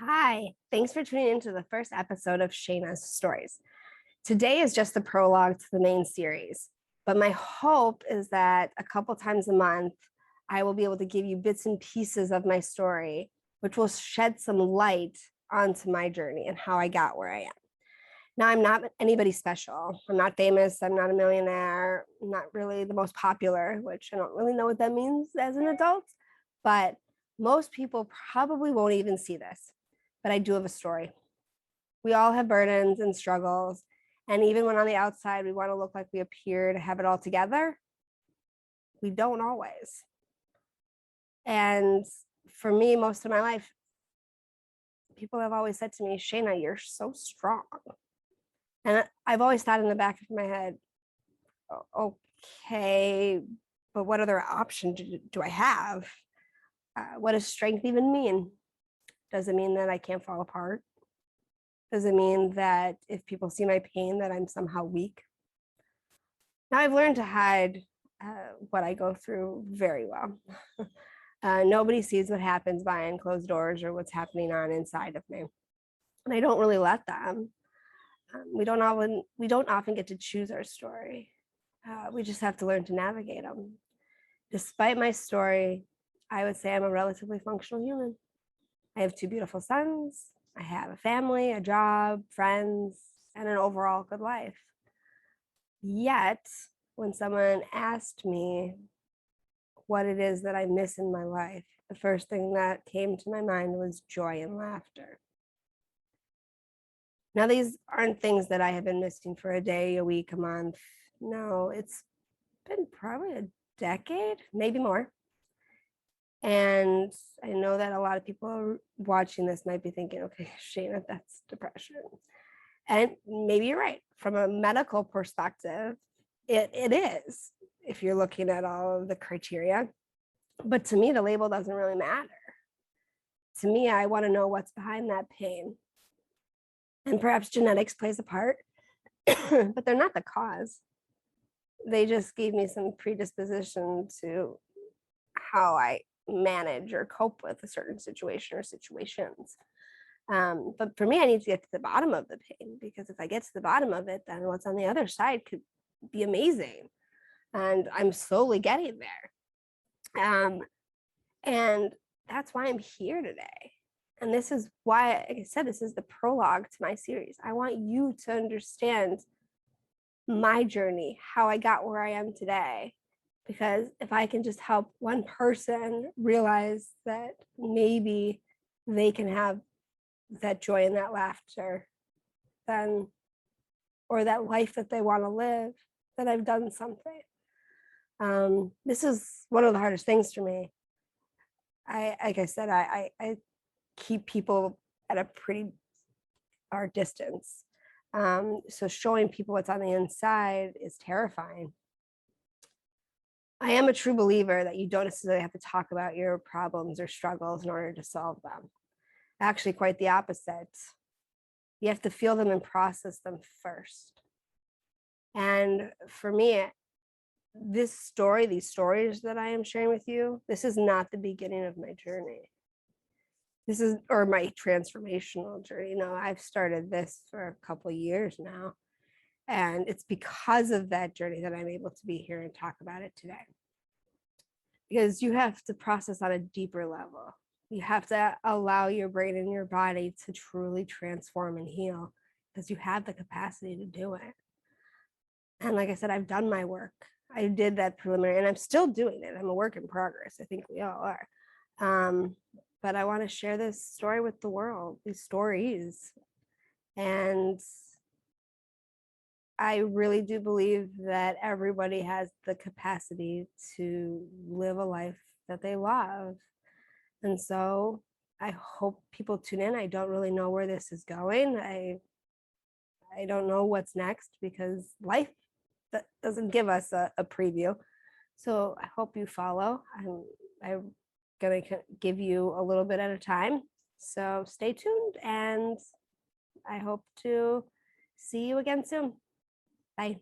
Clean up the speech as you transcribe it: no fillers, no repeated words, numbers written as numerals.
Hi, thanks for tuning into the first episode of Shaina's Stories. Today is just the prologue to the main series, but my hope is that a couple times a month, I will be able to give you bits and pieces of my story, which will shed some light onto my journey and how I got where I am. Now, I'm not anybody special. I'm not famous. I'm not a millionaire. I'm not really the most popular, which I don't really know what that means as an adult, but most people probably won't even see this. But I do have a story. We all have burdens and struggles. And even when on the outside, we want to look like we appear to have it all together, we don't always. And for me, most of my life, people have always said to me, Shaina, you're so strong. And I've always thought in the back of my head, okay, but what other option do I have? What does strength even mean? Does it mean that I can't fall apart? Does it mean that if people see my pain, that I'm somehow weak? Now I've learned to hide what I go through very well. Nobody sees what happens behind closed doors or what's happening on inside of me. And I don't really let them. We don't often get to choose our story. We just have to learn to navigate them. Despite my story, I would say I'm a relatively functional human. I have two beautiful sons. I have a family, a job, friends, and an overall good life. Yet, when someone asked me what it is that I miss in my life, the first thing that came to my mind was joy and laughter. Now, these aren't things that I have been missing for a day, a week, a month. No, it's been probably a decade, maybe more. And I know that a lot of people watching this might be thinking, okay, Shaina, that's depression. And maybe you're right. From a medical perspective, it is, if you're looking at all of the criteria. But to me, the label doesn't really matter. To me, I want to know what's behind that pain. And perhaps genetics plays a part, but they're not the cause. They just gave me some predisposition to how I manage or cope with a certain situation or situations. But for me, I need to get to the bottom of the pain, because if I get to the bottom of it, then what's on the other side could be amazing. And I'm slowly getting there. And that's why I'm here today. And this is why, like I said, this is the prologue to my series. I want you to understand my journey, how I got where I am today. Because if I can just help one person realize that maybe they can have that joy and that laughter, then, or that life that they want to live, then I've done something. This is one of the hardest things for me. Like I said, I keep people at a pretty far distance. So showing people what's on the inside is terrifying. I am a true believer that you don't necessarily have to talk about your problems or struggles in order to solve them. Actually, quite the opposite. You have to feel them and process them first. And for me, these stories that I am sharing with you, this is not the beginning of my journey. This is, or my transformational journey. I've started this for a couple of years now. And it's because of that journey that I'm able to be here and talk about it today. Because you have to process on a deeper level. You have to allow your brain and your body to truly transform and heal, because you have the capacity to do it. And like I said, I've done my work. I did that preliminary, and I'm still doing it. I'm a work in progress. I think we all are. But I want to share this story with the world, these stories. And I really do believe that everybody has the capacity to live a life that they love. And so I hope people tune in. I don't really know where this is going. I don't know what's next, because life doesn't give us a preview. So I hope you follow. I'm going to give you a little bit at a time. So stay tuned, and I hope to see you again soon. Bye.